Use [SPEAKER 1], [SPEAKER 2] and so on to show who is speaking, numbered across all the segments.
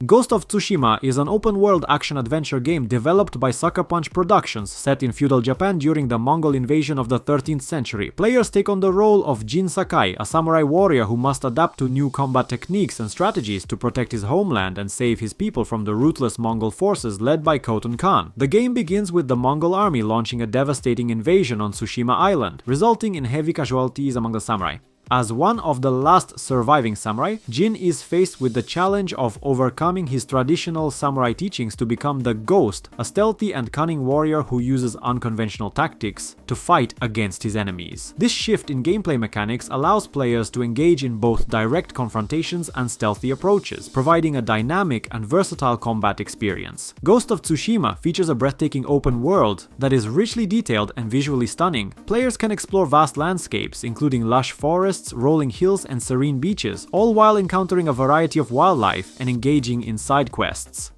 [SPEAKER 1] Ghost of Tsushima is an open-world action-adventure game developed by Sucker Punch Productions, set in feudal Japan during the Mongol invasion of the 13th century. Players take on the role of Jin Sakai, a samurai warrior who must adapt to new combat techniques and strategies to protect his homeland and save his people from the ruthless Mongol forces led by Khotun Khan. The game begins with the Mongol army launching a devastating invasion on Tsushima Island, resulting in heavy casualties among the samurai. As one of the last surviving samurai, Jin is faced with the challenge of overcoming his traditional samurai teachings to become the Ghost, a stealthy and cunning warrior who uses unconventional tactics to fight against his enemies. This shift in gameplay mechanics allows players to engage in both direct confrontations and stealthy approaches, providing a dynamic and versatile combat experience. Ghost of Tsushima features a breathtaking open world that is richly detailed and visually stunning. Players can explore vast landscapes, including lush forests, rolling hills, and serene beaches, all while encountering a variety of wildlife and engaging in side quests.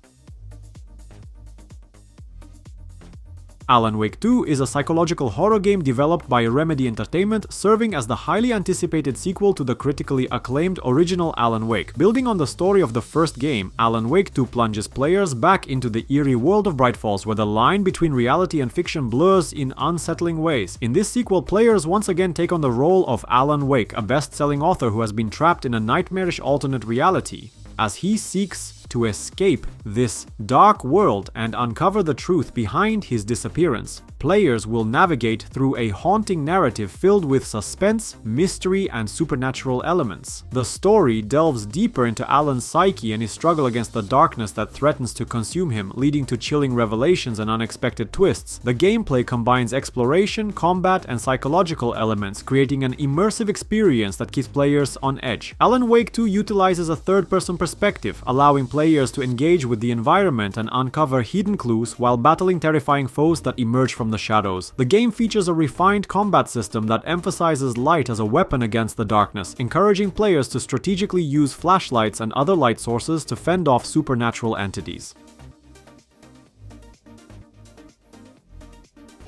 [SPEAKER 1] Alan Wake 2 is a psychological horror game developed by Remedy Entertainment, serving as the highly anticipated sequel to the critically acclaimed original Alan Wake. Building on the story of the first game, Alan Wake 2 plunges players back into the eerie world of Bright Falls, where the line between reality and fiction blurs in unsettling ways. In this sequel, players once again take on the role of Alan Wake, a best-selling author who has been trapped in a nightmarish alternate reality. As he seeks to escape this dark world and uncover the truth behind his disappearance, players will navigate through a haunting narrative filled with suspense, mystery, and supernatural elements. The story delves deeper into Alan's psyche and his struggle against the darkness that threatens to consume him, leading to chilling revelations and unexpected twists. The gameplay combines exploration, combat, and psychological elements, creating an immersive experience that keeps players on edge. Alan Wake 2 utilizes a third-person perspective, allowing players to engage with the environment and uncover hidden clues while battling terrifying foes that emerge from the shadows. The game features a refined combat system that emphasizes light as a weapon against the darkness, encouraging players to strategically use flashlights and other light sources to fend off supernatural entities.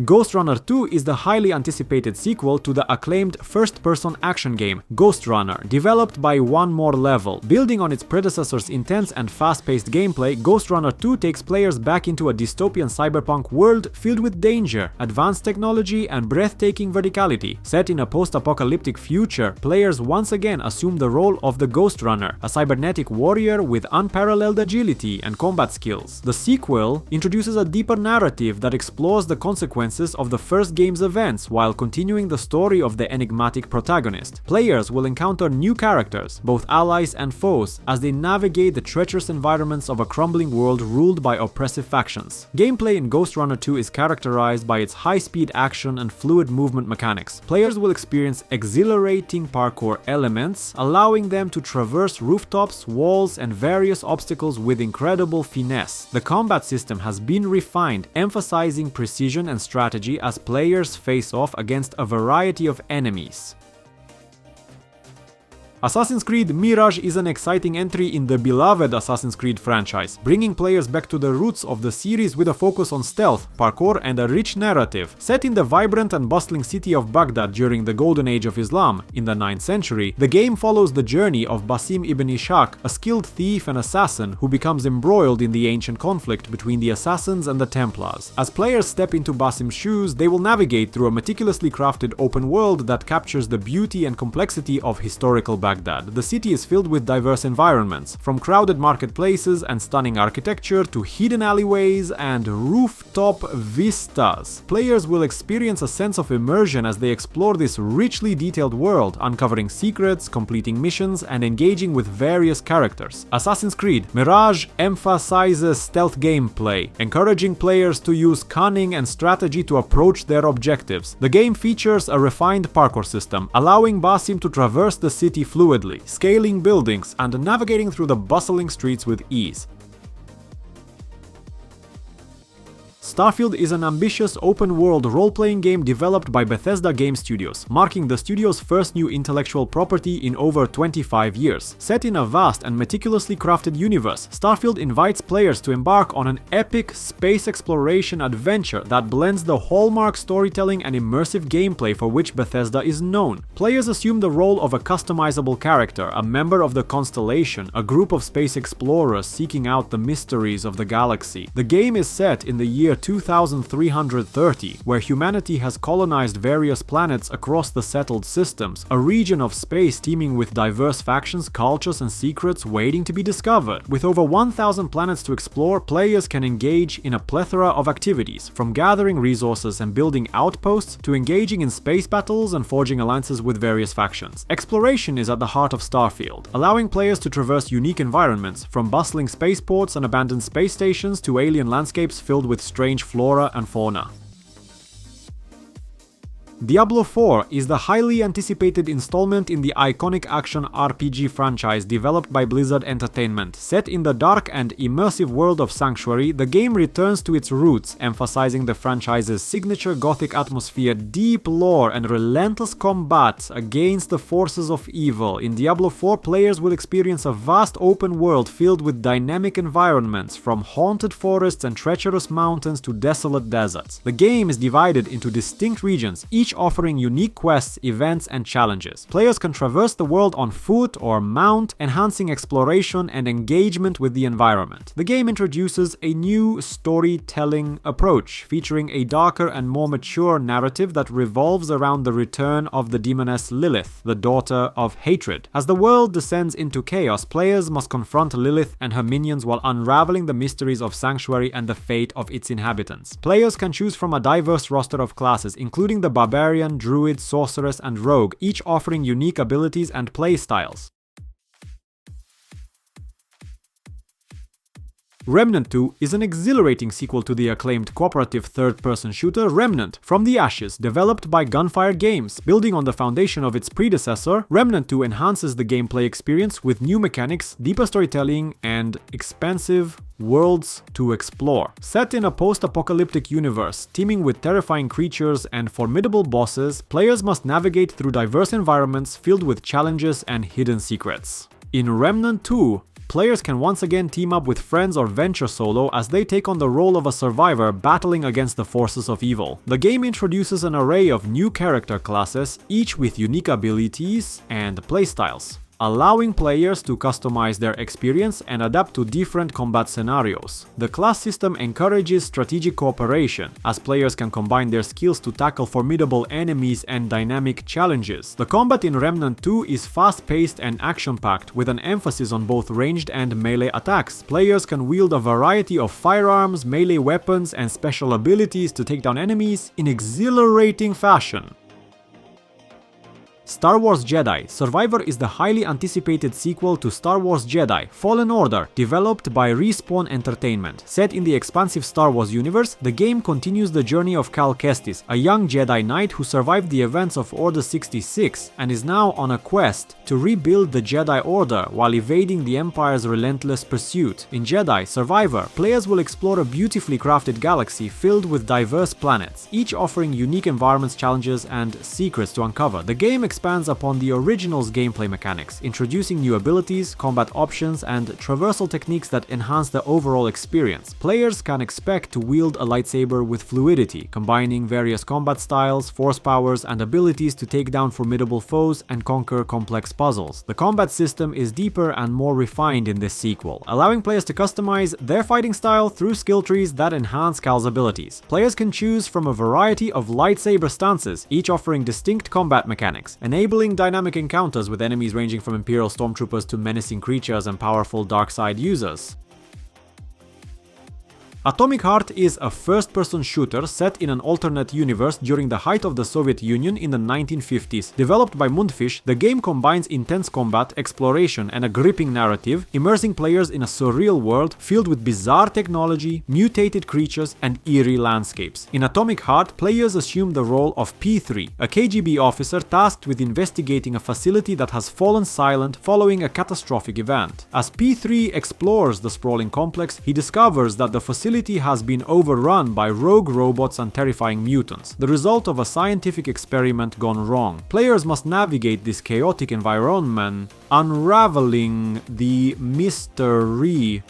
[SPEAKER 1] Ghostrunner 2 is the highly anticipated sequel to the acclaimed first-person action game Ghostrunner, developed by One More Level. Building on its predecessor's intense and fast-paced gameplay, Ghostrunner 2 takes players back into a dystopian cyberpunk world filled with danger, advanced technology, and breathtaking verticality. Set in a post-apocalyptic future, players once again assume the role of the Ghostrunner, a cybernetic warrior with unparalleled agility and combat skills. The sequel introduces a deeper narrative that explores the consequences of the first game's events while continuing the story of the enigmatic protagonist. Players will encounter new characters, both allies and foes, as they navigate the treacherous environments of a crumbling world ruled by oppressive factions. Gameplay in Ghostrunner 2 is characterized by its high-speed action and fluid movement mechanics. Players will experience exhilarating parkour elements, allowing them to traverse rooftops, walls, and various obstacles with incredible finesse. The combat system has been refined, emphasizing precision and strategy as players face off against a variety of enemies. Assassin's Creed Mirage is an exciting entry in the beloved Assassin's Creed franchise, bringing players back to the roots of the series with a focus on stealth, parkour, and a rich narrative. Set in the vibrant and bustling city of Baghdad during the Golden Age of Islam in the 9th century, the game follows the journey of Basim ibn Ishaq, a skilled thief and assassin who becomes embroiled in the ancient conflict between the Assassins and the Templars. As players step into Basim's shoes, they will navigate through a meticulously crafted open world that captures the beauty and complexity of historical Baghdad. The city is filled with diverse environments, from crowded marketplaces and stunning architecture to hidden alleyways and rooftop vistas. Players will experience a sense of immersion as they explore this richly detailed world, uncovering secrets, completing missions, and engaging with various characters. Assassin's Creed Mirage emphasizes stealth gameplay, encouraging players to use cunning and strategy to approach their objectives. The game features a refined parkour system, allowing Basim to traverse the city fluidly, scaling buildings and navigating through the bustling streets with ease. Starfield is an ambitious open-world role-playing game developed by Bethesda Game Studios, marking the studio's first new intellectual property in over 25 years. Set in a vast and meticulously crafted universe, Starfield invites players to embark on an epic space exploration adventure that blends the hallmark storytelling and immersive gameplay for which Bethesda is known. Players assume the role of a customizable character, a member of the Constellation, a group of space explorers seeking out the mysteries of the galaxy. The game is set in the year 2330, where humanity has colonized various planets across the settled systems, a region of space teeming with diverse factions, cultures, and secrets waiting to be discovered. With over 1,000 planets to explore, players can engage in a plethora of activities, from gathering resources and building outposts to engaging in space battles and forging alliances with various factions. Exploration is at the heart of Starfield, allowing players to traverse unique environments, from bustling spaceports and abandoned space stations to alien landscapes filled with strange flora and fauna. Diablo 4 is the highly anticipated installment in the iconic action RPG franchise developed by Blizzard Entertainment. Set in the dark and immersive world of Sanctuary, the game returns to its roots, emphasizing the franchise's signature gothic atmosphere, deep lore, and relentless combat against the forces of evil. In Diablo 4, players will experience a vast open world filled with dynamic environments, from haunted forests and treacherous mountains to desolate deserts. The game is divided into distinct regions, each offering unique quests, events, and challenges. Players can traverse the world on foot or mount, enhancing exploration and engagement with the environment. The game introduces a new storytelling approach, featuring a darker and more mature narrative that revolves around the return of the demoness Lilith, the daughter of hatred. As the world descends into chaos, players must confront Lilith and her minions while unraveling the mysteries of Sanctuary and the fate of its inhabitants. Players can choose from a diverse roster of classes, including the Barbarian, Druid, Sorceress, and Rogue, each offering unique abilities and playstyles. Remnant 2 is an exhilarating sequel to the acclaimed cooperative third-person shooter Remnant from the Ashes, developed by Gunfire Games. Building on the foundation of its predecessor, Remnant 2 enhances the gameplay experience with new mechanics, deeper storytelling, and expansive worlds to explore. Set in a post-apocalyptic universe, teeming with terrifying creatures and formidable bosses, players must navigate through diverse environments filled with challenges and hidden secrets. In Remnant 2, players can once again team up with friends or venture solo as they take on the role of a survivor battling against the forces of evil. The game introduces an array of new character classes, each with unique abilities and playstyles, allowing players to customize their experience and adapt to different combat scenarios. The class system encourages strategic cooperation, as players can combine their skills to tackle formidable enemies and dynamic challenges. The combat in Remnant 2 is fast-paced and action-packed, with an emphasis on both ranged and melee attacks. Players can wield a variety of firearms, melee weapons, and special abilities to take down enemies in exhilarating fashion. Star Wars Jedi: Survivor is the highly anticipated sequel to Star Wars Jedi: Fallen Order, developed by Respawn Entertainment. Set in the expansive Star Wars universe, the game continues the journey of Cal Kestis, a young Jedi Knight who survived the events of Order 66 and is now on a quest to rebuild the Jedi Order while evading the Empire's relentless pursuit. In Jedi Survivor, players will explore a beautifully crafted galaxy filled with diverse planets, each offering unique environments, challenges, and secrets to uncover. The game expands upon the original's gameplay mechanics, introducing new abilities, combat options, and traversal techniques that enhance the overall experience. Players can expect to wield a lightsaber with fluidity, combining various combat styles, force powers, and abilities to take down formidable foes and conquer complex puzzles. The combat system is deeper and more refined in this sequel, allowing players to customize their fighting style through skill trees that enhance Cal's abilities. Players can choose from a variety of lightsaber stances, each offering distinct combat mechanics, enabling dynamic encounters with enemies ranging from Imperial stormtroopers to menacing creatures and powerful dark side users. Atomic Heart is a first-person shooter set in an alternate universe during the height of the Soviet Union in the 1950s. Developed by Mundfish, the game combines intense combat, exploration, and a gripping narrative, immersing players in a surreal world filled with bizarre technology, mutated creatures, and eerie landscapes. In Atomic Heart, players assume the role of P3, a KGB officer tasked with investigating a facility that has fallen silent following a catastrophic event. As P3 explores the sprawling complex, he discovers that the facility facility has been overrun by rogue robots and terrifying mutants, the result of a scientific experiment gone wrong. Players must navigate this chaotic environment, unraveling the mystery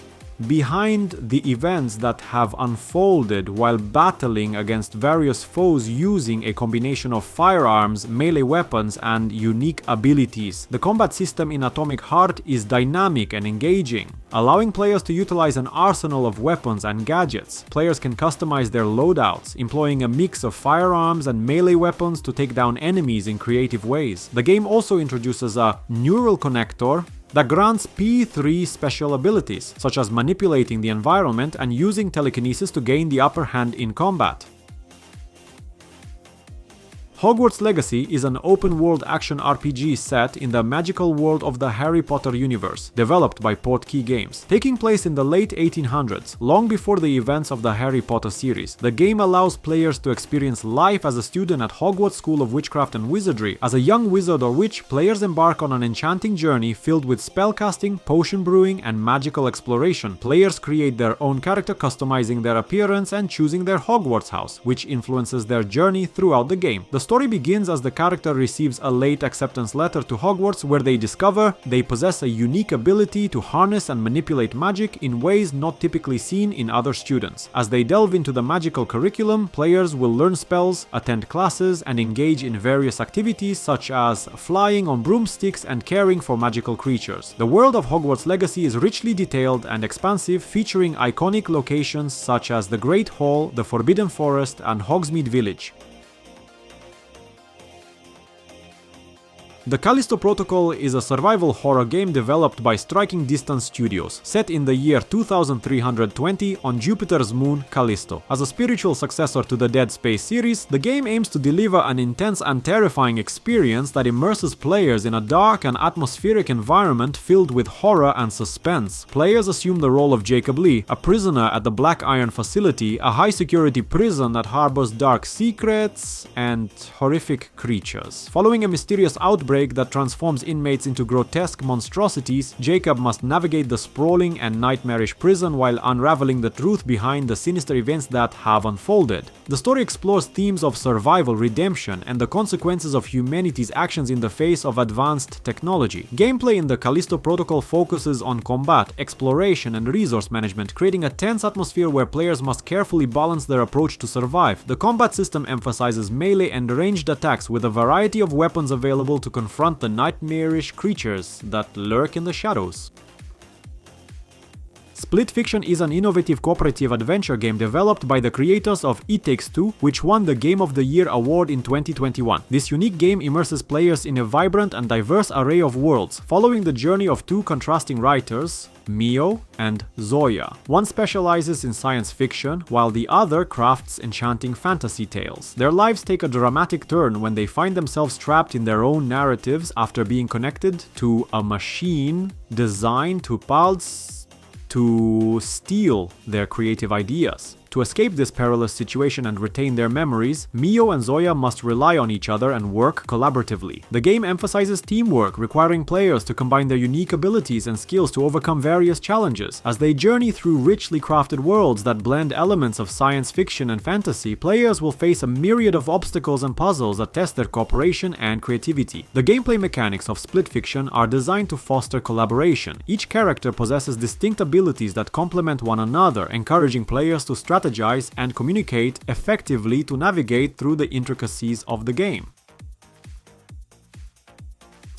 [SPEAKER 1] behind the events that have unfolded while battling against various foes using a combination of firearms, melee weapons, and unique abilities. The combat system in Atomic Heart is dynamic and engaging, allowing players to utilize an arsenal of weapons and gadgets. Players can customize their loadouts, employing a mix of firearms and melee weapons to take down enemies in creative ways. The game also introduces a neural connector that grants P3 special abilities, such as manipulating the environment and using telekinesis to gain the upper hand in combat. Hogwarts Legacy is an open-world action RPG set in the magical world of the Harry Potter universe, developed by Portkey Games. Taking place in the late 1800s, long before the events of the Harry Potter series, the game allows players to experience life as a student at Hogwarts School of Witchcraft and Wizardry. As a young wizard or witch, players embark on an enchanting journey filled with spellcasting, potion brewing, and magical exploration. Players create their own character, customizing their appearance and choosing their Hogwarts house, which influences their journey throughout the game. The story begins as the character receives a late acceptance letter to Hogwarts where they discover they possess a unique ability to harness and manipulate magic in ways not typically seen in other students. As they delve into the magical curriculum, players will learn spells, attend classes, and engage in various activities such as flying on broomsticks and caring for magical creatures. The world of Hogwarts Legacy is richly detailed and expansive, featuring iconic locations such as the Great Hall, the Forbidden Forest, and Hogsmeade Village. The Callisto Protocol is a survival horror game developed by Striking Distance Studios, set in the year 2320 on Jupiter's moon, Callisto. As a spiritual successor to the Dead Space series, the game aims to deliver an intense and terrifying experience that immerses players in a dark and atmospheric environment filled with horror and suspense. Players assume the role of Jacob Lee, a prisoner at the Black Iron facility, a high-security prison that harbors dark secrets and horrific creatures. Following a mysterious outbreak that transforms inmates into grotesque monstrosities, Jacob must navigate the sprawling and nightmarish prison while unraveling the truth behind the sinister events that have unfolded. The story explores themes of survival, redemption, and the consequences of humanity's actions in the face of advanced technology. Gameplay in the Callisto Protocol focuses on combat, exploration, and resource management, creating a tense atmosphere where players must carefully balance their approach to survive. The combat system emphasizes melee and ranged attacks with a variety of weapons available to confront the nightmarish creatures that lurk in the shadows. Split Fiction is an innovative cooperative adventure game developed by the creators of It Takes Two, which won the Game of the Year award in 2021. This unique game immerses players in a vibrant and diverse array of worlds, following the journey of two contrasting writers, Mio and Zoya. One specializes in science fiction, while the other crafts enchanting fantasy tales. Their lives take a dramatic turn when they find themselves trapped in their own narratives after being connected to a machine designed to steal their creative ideas. To escape this perilous situation and retain their memories, Mio and Zoya must rely on each other and work collaboratively. The game emphasizes teamwork, requiring players to combine their unique abilities and skills to overcome various challenges. As they journey through richly crafted worlds that blend elements of science fiction and fantasy, players will face a myriad of obstacles and puzzles that test their cooperation and creativity. The gameplay mechanics of Split Fiction are designed to foster collaboration. Each character possesses distinct abilities that complement one another, encouraging players to strategize and communicate effectively to navigate through the intricacies of the game.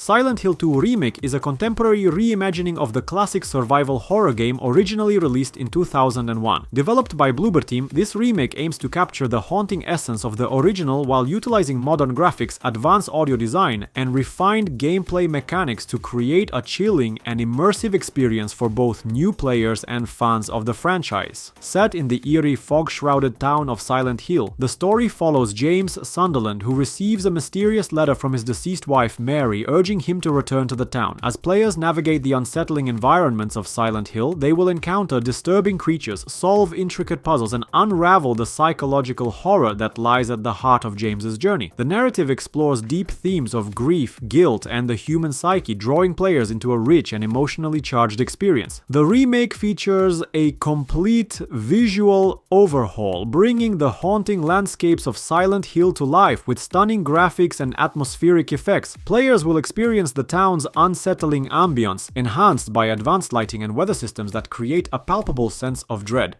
[SPEAKER 1] Silent Hill 2 Remake is a contemporary reimagining of the classic survival horror game originally released in 2001. Developed by Bloober Team, this remake aims to capture the haunting essence of the original while utilizing modern graphics, advanced audio design, and refined gameplay mechanics to create a chilling and immersive experience for both new players and fans of the franchise. Set in the eerie, fog-shrouded town of Silent Hill, the story follows James Sunderland, who receives a mysterious letter from his deceased wife Mary urging urging him to return to the town. As players navigate the unsettling environments of Silent Hill, they will encounter disturbing creatures, solve intricate puzzles, and unravel the psychological horror that lies at the heart of James's journey. The narrative explores deep themes of grief, guilt, and the human psyche, drawing players into a rich and emotionally charged experience. The remake features a complete visual overhaul, bringing the haunting landscapes of Silent Hill to life with stunning graphics and atmospheric effects. Players will experience the town's unsettling ambience, enhanced by advanced lighting and weather systems that create a palpable sense of dread.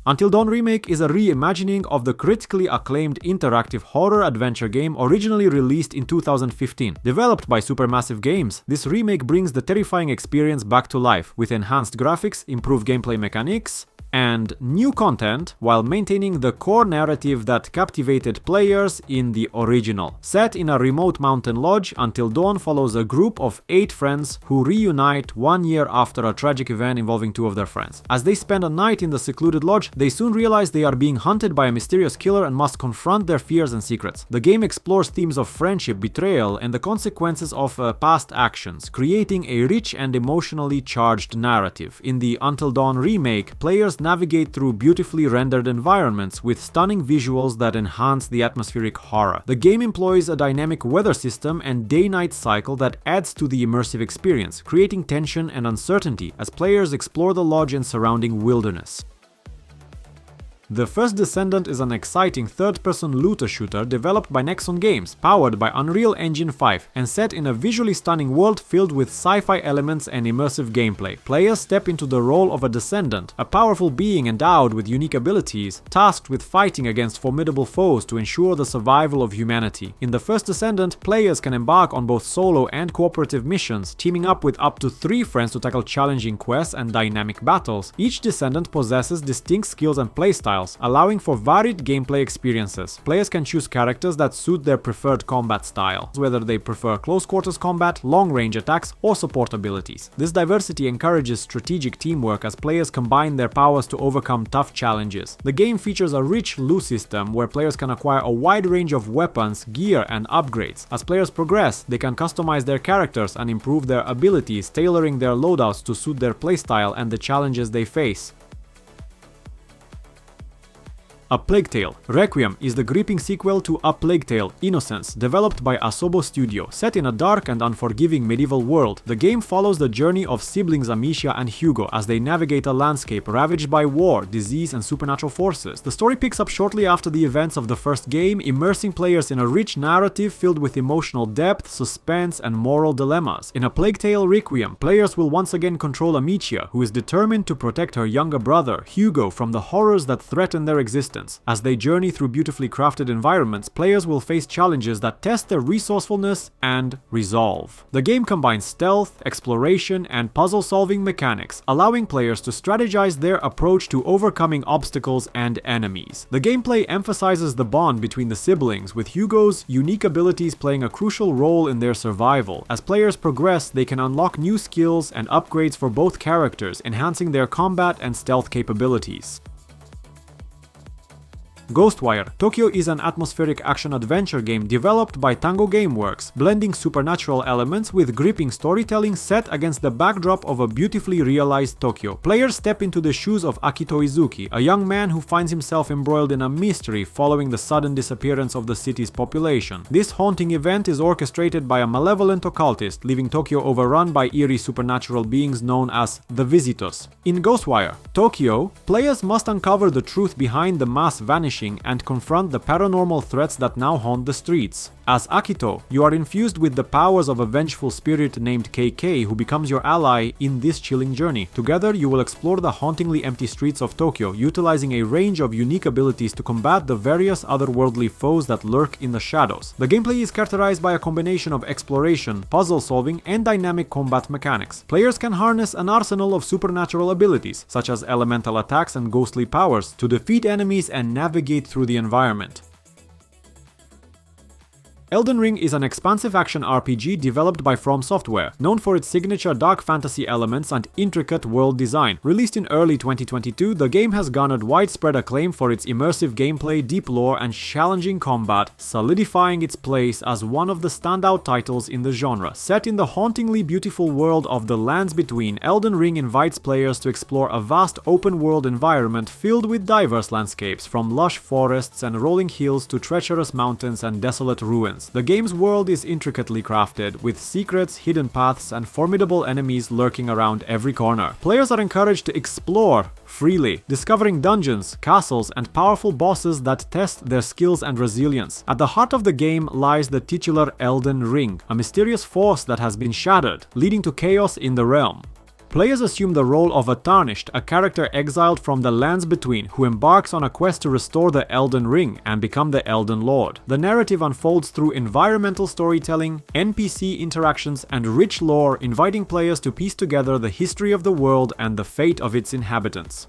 [SPEAKER 1] Until Dawn Remake is a reimagining of the critically acclaimed interactive horror adventure game originally released in 2015. Developed by Supermassive Games, this remake brings the terrifying experience back to life with enhanced graphics, improved gameplay mechanics, and new content, while maintaining the core narrative that captivated players in the original. Set in a remote mountain lodge, Until Dawn follows a group of 8 friends who reunite 1 year after a tragic event involving 2 of their friends. As they spend a night in the secluded lodge, they soon realize they are being hunted by a mysterious killer and must confront their fears and secrets. The game explores themes of friendship, betrayal, and the consequences of past actions, creating a rich and emotionally charged narrative. In the Until Dawn remake, players navigate through beautifully rendered environments with stunning visuals that enhance the atmospheric horror. The game employs a dynamic weather system and day-night cycle that adds to the immersive experience, creating tension and uncertainty as players explore the lodge and surrounding wilderness. The First Descendant is an exciting third-person looter shooter developed by Nexon Games, powered by Unreal Engine 5, and set in a visually stunning world filled with sci-fi elements and immersive gameplay. Players step into the role of a Descendant, a powerful being endowed with unique abilities, tasked with fighting against formidable foes to ensure the survival of humanity. In the First Descendant, players can embark on both solo and cooperative missions, teaming up with up to 3 friends to tackle challenging quests and dynamic battles. Each Descendant possesses distinct skills and playstyles, allowing for varied gameplay experiences. Players can choose characters that suit their preferred combat style, whether they prefer close quarters combat, long-range attacks, or support abilities. This diversity encourages strategic teamwork as players combine their powers to overcome tough challenges. The game features a rich loot system where players can acquire a wide range of weapons, gear, and upgrades. As players progress, they can customize their characters and improve their abilities, tailoring their loadouts to suit their playstyle and the challenges they face. A Plague Tale. Requiem is the gripping sequel to A Plague Tale: Innocence, developed by Asobo Studio. Set in a dark and unforgiving medieval world, the game follows the journey of siblings Amicia and Hugo as they navigate a landscape ravaged by war, disease, and supernatural forces. The story picks up shortly after the events of the first game, immersing players in a rich narrative filled with emotional depth, suspense, and moral dilemmas. In A Plague Tale: Requiem, players will once again control Amicia, who is determined to protect her younger brother, Hugo, from the horrors that threaten their existence. As they journey through beautifully crafted environments, players will face challenges that test their resourcefulness and resolve. The game combines stealth, exploration, and puzzle-solving mechanics, allowing players to strategize their approach to overcoming obstacles and enemies. The gameplay emphasizes the bond between the siblings, with Hugo's unique abilities playing a crucial role in their survival. As players progress, they can unlock new skills and upgrades for both characters, enhancing their combat and stealth capabilities. GhostWire. Tokyo is an atmospheric action-adventure game developed by Tango Gameworks, blending supernatural elements with gripping storytelling set against the backdrop of a beautifully realized Tokyo. Players step into the shoes of Akito Izuki, a young man who finds himself embroiled in a mystery following the sudden disappearance of the city's population. This haunting event is orchestrated by a malevolent occultist, leaving Tokyo overrun by eerie supernatural beings known as the Visitors. In GhostWire Tokyo, players must uncover the truth behind the mass vanishing and confront the paranormal threats that now haunt the streets. As Akito, you are infused with the powers of a vengeful spirit named KK, who becomes your ally in this chilling journey. Together, you will explore the hauntingly empty streets of Tokyo, utilizing a range of unique abilities to combat the various otherworldly foes that lurk in the shadows. The gameplay is characterized by a combination of exploration, puzzle solving, and dynamic combat mechanics. Players can harness an arsenal of supernatural abilities, such as elemental attacks and ghostly powers, to defeat enemies and navigate through the environment. Elden Ring is an expansive action RPG developed by From Software, known for its signature dark fantasy elements and intricate world design. Released in early 2022, the game has garnered widespread acclaim for its immersive gameplay, deep lore, and challenging combat, solidifying its place as one of the standout titles in the genre. Set in the hauntingly beautiful world of the Lands Between, Elden Ring invites players to explore a vast open-world environment filled with diverse landscapes, from lush forests and rolling hills to treacherous mountains and desolate ruins. The game's world is intricately crafted, with secrets, hidden paths, and formidable enemies lurking around every corner. Players are encouraged to explore freely, discovering dungeons, castles, and powerful bosses that test their skills and resilience. At the heart of the game lies the titular Elden Ring, a mysterious force that has been shattered, leading to chaos in the realm. Players assume the role of a Tarnished, a character exiled from the Lands Between, who embarks on a quest to restore the Elden Ring and become the Elden Lord. The narrative unfolds through environmental storytelling, NPC interactions, and rich lore, inviting players to piece together the history of the world and the fate of its inhabitants.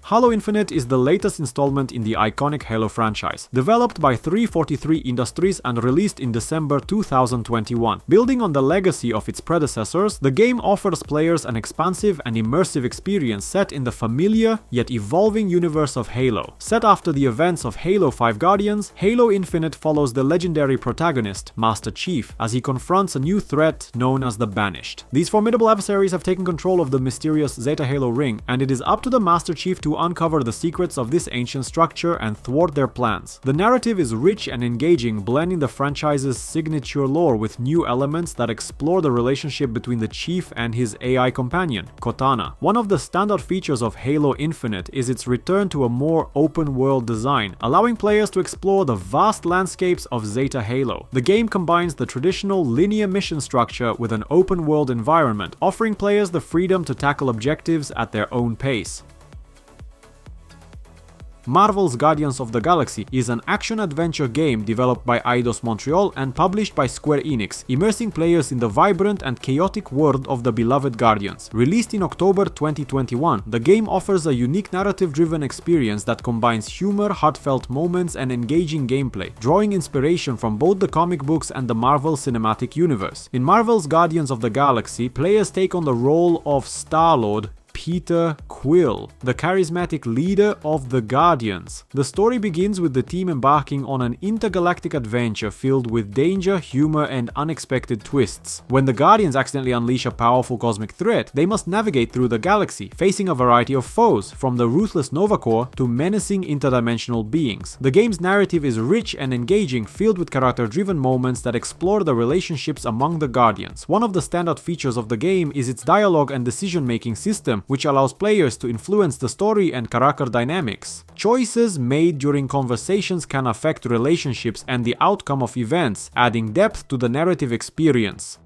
[SPEAKER 1] Halo Infinite is the latest installment in the iconic Halo franchise, developed by 343 Industries and released in December 2021. Building on the legacy of its predecessors, the game offers players an expansive and immersive experience set in the familiar yet evolving universe of Halo. Set after the events of Halo 5 Guardians, Halo Infinite follows the legendary protagonist, Master Chief, as he confronts a new threat known as the Banished. These formidable adversaries have taken control of the mysterious Zeta Halo ring, and it is up to the Master Chief to uncover the secrets of this ancient structure and thwart their plans. The narrative is rich and engaging, blending the franchise's signature lore with new elements that explore the relationship between the Chief and his AI companion, Cortana. One of the standout features of Halo Infinite is its return to a more open-world design, allowing players to explore the vast landscapes of Zeta Halo. The game combines the traditional linear mission structure with an open-world environment, offering players the freedom to tackle objectives at their own pace. Marvel's Guardians of the Galaxy is an action-adventure game developed by Eidos Montreal and published by Square Enix, immersing players in the vibrant and chaotic world of the beloved Guardians. Released in October 2021, the game offers a unique narrative-driven experience that combines humor, heartfelt moments, and engaging gameplay, drawing inspiration from both the comic books and the Marvel Cinematic Universe. In Marvel's Guardians of the Galaxy, players take on the role of Star-Lord Peter Quill, the charismatic leader of the Guardians. The story begins with the team embarking on an intergalactic adventure filled with danger, humor, and unexpected twists. When the Guardians accidentally unleash a powerful cosmic threat, they must navigate through the galaxy, facing a variety of foes, from the ruthless Nova Corps to menacing interdimensional beings. The game's narrative is rich and engaging, filled with character-driven moments that explore the relationships among the Guardians. One of the standout features of the game is its dialogue and decision-making system, which allows players to influence the story and character dynamics. Choices made during conversations can affect relationships and the outcome of events, adding depth to the narrative experience.